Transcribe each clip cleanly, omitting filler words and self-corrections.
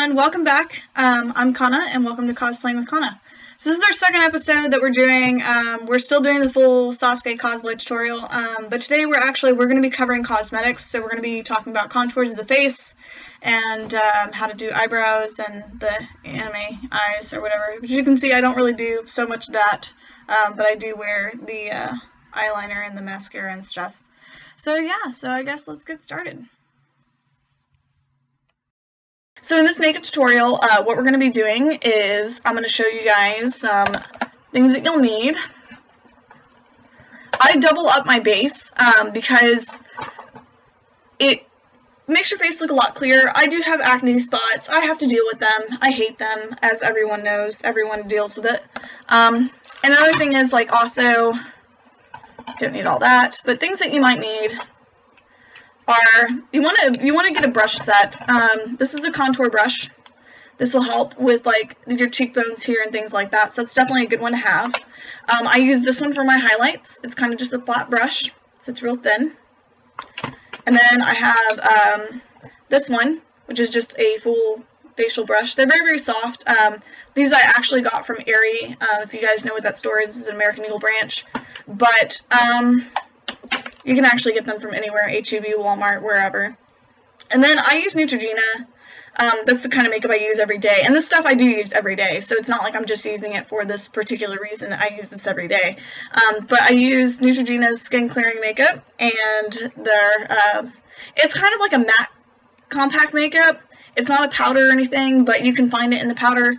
everyone, welcome back. I'm Kana, and welcome to Cosplaying with Kana. So this is our second episode that we're doing. We're still doing the full Sasuke cosplay tutorial, but today we're going to be covering cosmetics. So we're going to be talking about contours of the face and how to do eyebrows and the anime eyes or whatever. As you can see, I don't really do so much of that, but I do wear the eyeliner and the mascara and stuff. So yeah, so I guess let's get started. So in this makeup tutorial, what we're going to be doing is I'm going to show you guys some things that you'll need. I double up my base because it makes your face look a lot clearer. I do have acne spots. I have to deal with them. I hate them, as everyone knows. Everyone deals with it. And another thing is, like, also, don't need all that, but things that you might need are, you want to get a brush set. This is a contour brush. This will help with like your cheekbones here and things like that, so it's definitely a good one to have. I use this one for my highlights. It's kind of just a flat brush, so it's real thin. And then I have this one, which is just a full facial brush. They're very, very soft. These I actually got from Aerie. If you guys know what that store is, this is an American Eagle branch. But you can actually get them from anywhere, H-E-B, Walmart, wherever. And then I use Neutrogena. That's the kind of makeup I use every day. And this stuff I do use every day, so it's not like I'm just using it for this particular reason. I use this every day. But I use Neutrogena's Skin Clearing Makeup, and it's kind of like a matte compact makeup. It's not a powder or anything, but you can find it in the powder.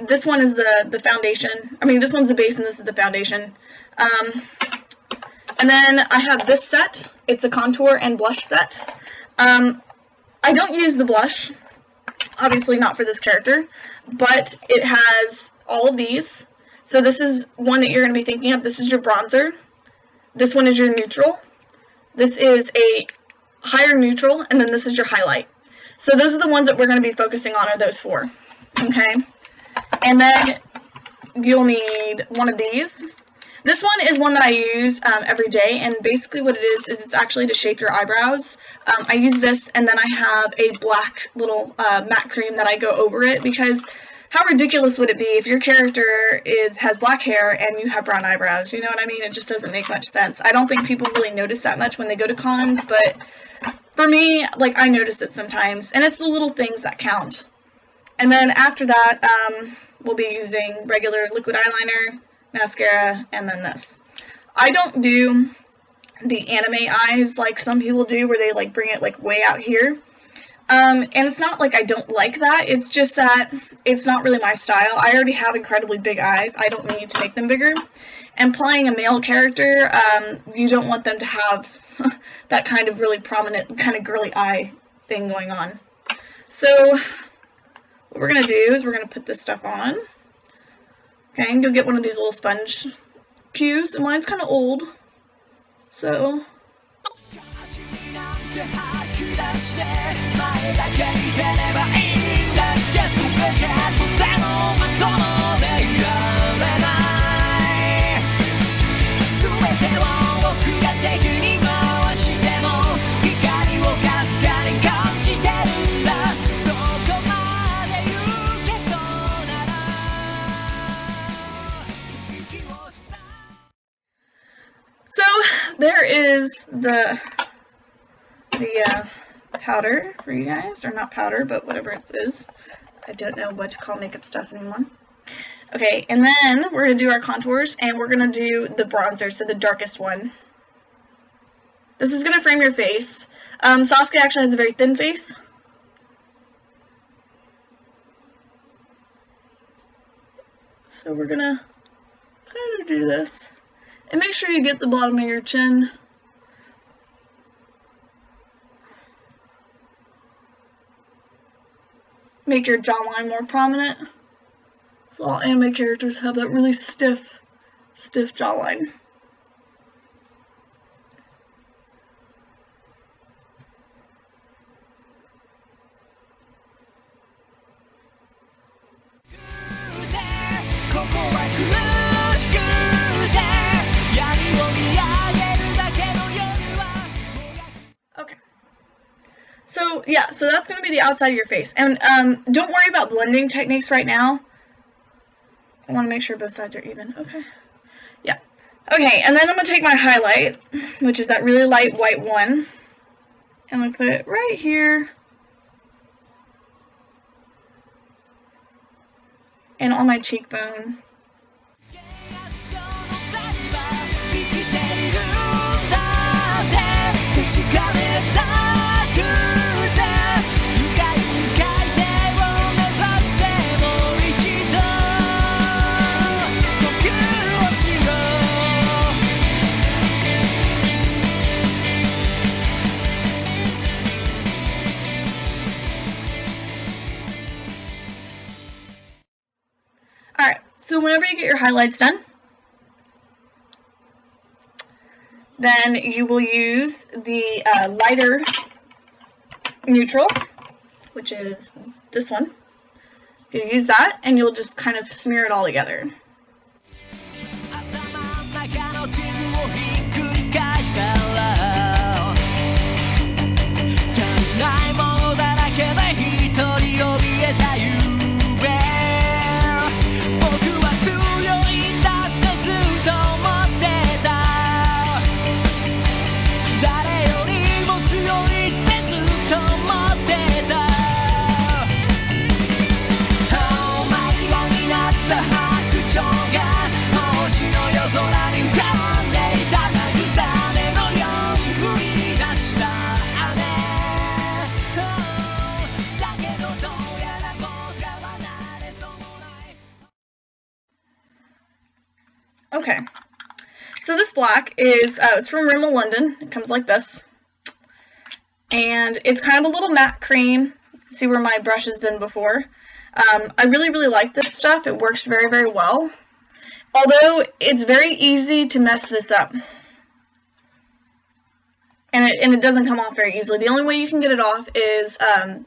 This one is the foundation. I mean, this one's the base and this is the foundation. And then I have this set. It's a contour and blush set. I don't use the blush, obviously not for this character, but it has all of these. So this is one that you're going to be thinking of. This is your bronzer. This one is your neutral. This is a higher neutral, and then this is your highlight. So those are the ones that we're going to be focusing on, are those four. Okay? And then you'll need one of these. This one is one that I use every day, and basically what it is it's actually to shape your eyebrows. I use this, and then I have a black little matte cream that I go over it, because how ridiculous would it be if your character has black hair and you have brown eyebrows? You know what I mean? It just doesn't make much sense. I don't think people really notice that much when they go to cons, but for me, like, I notice it sometimes, and it's the little things that count. And then after that, we'll be using regular liquid eyeliner, mascara, and then this. I don't do the anime eyes like some people do, where they like bring it like way out here. And it's not like I don't like that, it's just that it's not really my style. I already have incredibly big eyes. I don't need to make them bigger. And playing a male character, you don't want them to have that kind of really prominent, kind of girly eye thing going on. So what we're going to do is we're going to put this stuff on. Okay, and you'll get one of these little sponge cubes, and mine's kind of old, so. So there is the powder for you guys, or not powder, but whatever it is. I don't know what to call makeup stuff anymore. Okay, and then we're going to do our contours, and we're going to do the bronzer, so the darkest one. This is going to frame your face. Sasuke actually has a very thin face. So we're going to kind of do this. And make sure you get the bottom of your chin. Make your jawline more prominent. So all anime characters have that really stiff jawline. So yeah, so that's going to be the outside of your face. And don't worry about blending techniques right now. I want to make sure both sides are even. Okay. Yeah. Okay, and then I'm going to take my highlight, which is that really light white one. I'm going to put it right here. And on my cheekbone. Alright, so whenever you get your highlights done, then you will use the lighter neutral, which is this one. You'll use that, and you'll just kind of smear it all together. Okay, so this black is, it's from Rimmel London. It comes like this. And it's kind of a little matte cream. See where my brush has been before. I really, really like this stuff. It works very, very well. Although, it's very easy to mess this up. And it doesn't come off very easily. The only way you can get it off is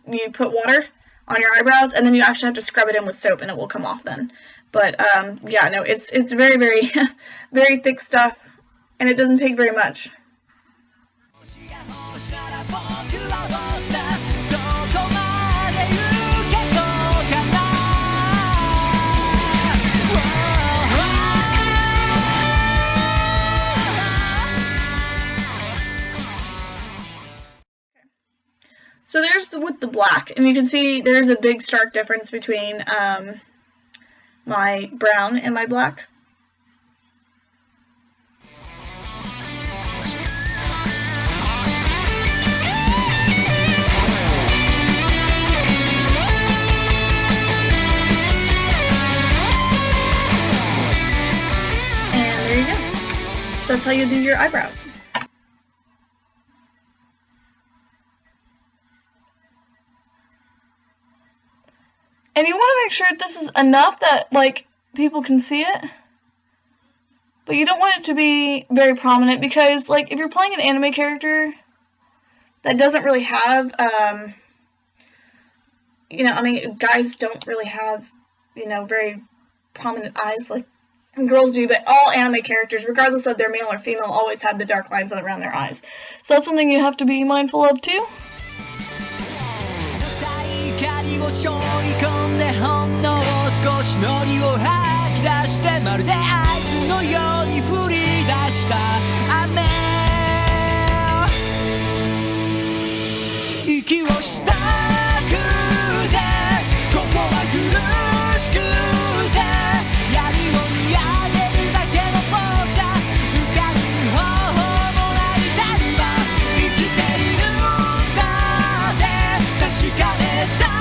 you put water on your eyebrows, and then you actually have to scrub it in with soap, and it will come off then. But, yeah, no, it's very, very, very thick stuff, and it doesn't take very much. So there's with the black, and you can see there's a big stark difference between my brown and my black. And there you go. So that's how you do your eyebrows. And you want to make sure this is enough that, like, people can see it. But you don't want it to be very prominent because, like, if you're playing an anime character that doesn't really have, you know, I mean, guys don't really have, you know, very prominent eyes like girls do, but all anime characters, regardless of their male or female, always have the dark lines around their eyes. So that's something you have to be mindful of, too. を背負い込んでほんの少しのりを吐き出してまるで合図のように降り出した雨息をしたくてここは苦しくて闇を見上げるだけの棒じゃ浮かぶ方法もないだんば生きているんだって確かめた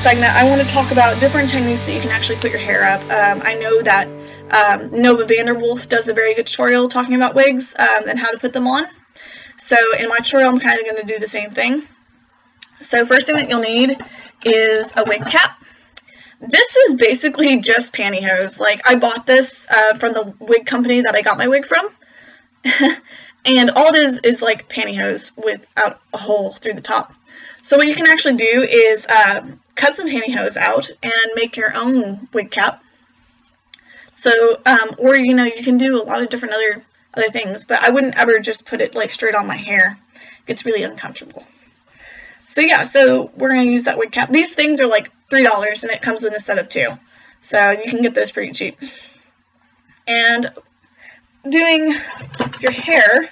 segment, I want to talk about different techniques that you can actually put your hair up. I know that Nova Vanderwolf does a very good tutorial talking about wigs and how to put them on. So in my tutorial, I'm kind of going to do the same thing. So first thing that you'll need is a wig cap. This is basically just pantyhose. Like, I bought this from the wig company that I got my wig from. And all it is like pantyhose without a hole through the top. So what you can actually do is cut some pantyhose out and make your own wig cap. So, or, you know, you can do a lot of different other things, but I wouldn't ever just put it like straight on my hair. It gets really uncomfortable. So yeah, so we're going to use that wig cap. These things are like $3 and it comes in a set of 2. So you can get those pretty cheap. And doing your hair,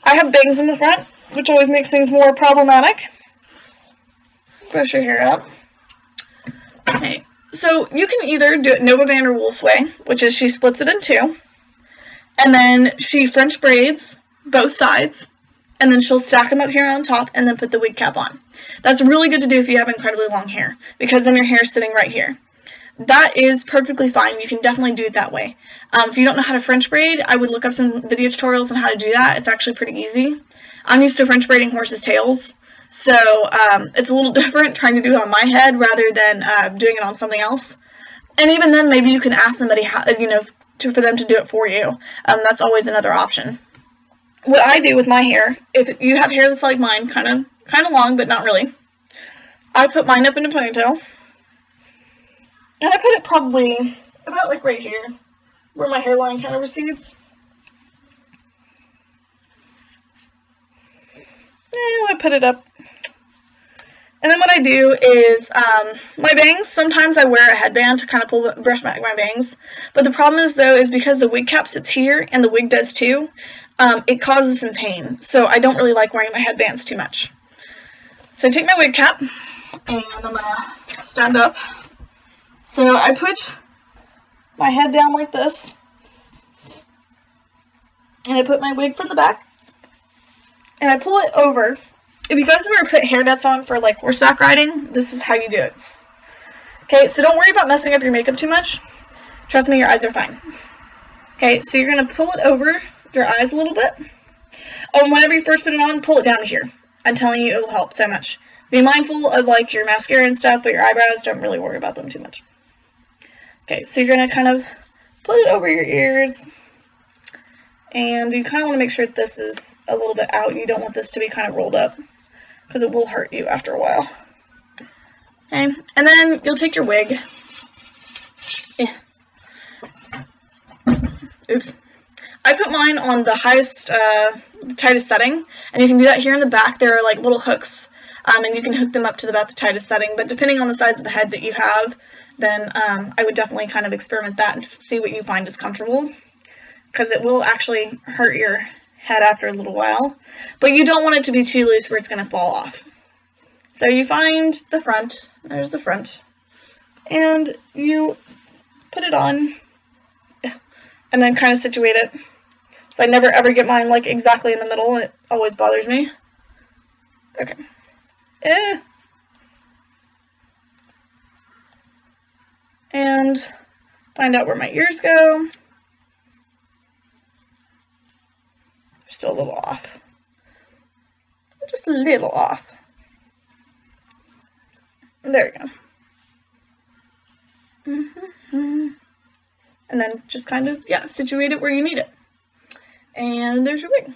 I have bangs in the front, which always makes things more problematic. Brush your hair up. Okay, so you can either do it Nova van der Wolf's way, which is she splits it in 2, and then she French braids both sides, and then she'll stack them up here on top and then put the wig cap on. That's really good to do if you have incredibly long hair, because then your hair is sitting right here. That is perfectly fine. You can definitely do it that way. If you don't know how to French braid, I would look up some video tutorials on how to do that. It's actually pretty easy. I'm used to French braiding horses' tails, so it's a little different trying to do it on my head rather than doing it on something else. And even then, maybe you can ask somebody how, you know, for them to do it for you. That's always another option. What I do with my hair, if you have hair that's like mine, kind of long, but not really, I put mine up in a ponytail, and I put it probably about like right here, where my hairline kind of recedes. And I put it up. And then what I do is, my bangs, sometimes I wear a headband to kind of brush back my bangs. But the problem is, though, is because the wig cap sits here, and the wig does too, it causes some pain. So I don't really like wearing my headbands too much. So I take my wig cap, and I'm going to stand up. So I put my head down like this, and I put my wig from the back, and I pull it over. If you guys have ever put hair nets on for like horseback riding, this is how you do it. Okay, so don't worry about messing up your makeup too much. Trust me, your eyes are fine. Okay, so you're going to pull it over your eyes a little bit. Oh, and whenever you first put it on, pull it down to here. I'm telling you, it will help so much. Be mindful of like your mascara and stuff, but your eyebrows, don't really worry about them too much. Okay, so you're going to kind of put it over your ears. And you kind of want to make sure that this is a little bit out. You don't want this to be kind of rolled up, because it will hurt you after a while. Okay, and then you'll take your wig. Yeah. Oops. I put mine on the highest, the tightest setting, and you can do that here in the back. There are like little hooks, and you can hook them up to about the tightest setting, but depending on the size of the head that you have, then I would definitely kind of experiment that and see what you find is comfortable, because it will actually hurt your head after a little while, but you don't want it to be too loose where it's going to fall off. So you find the front, there's the front, and you put it on, and then kind of situate it. So I never ever get mine like exactly in the middle, it always bothers me. Okay. And find out where my ears go. Still a little off. Just a little off. There we go. And then just kind of, yeah, situate it where you need it. And there's your wig.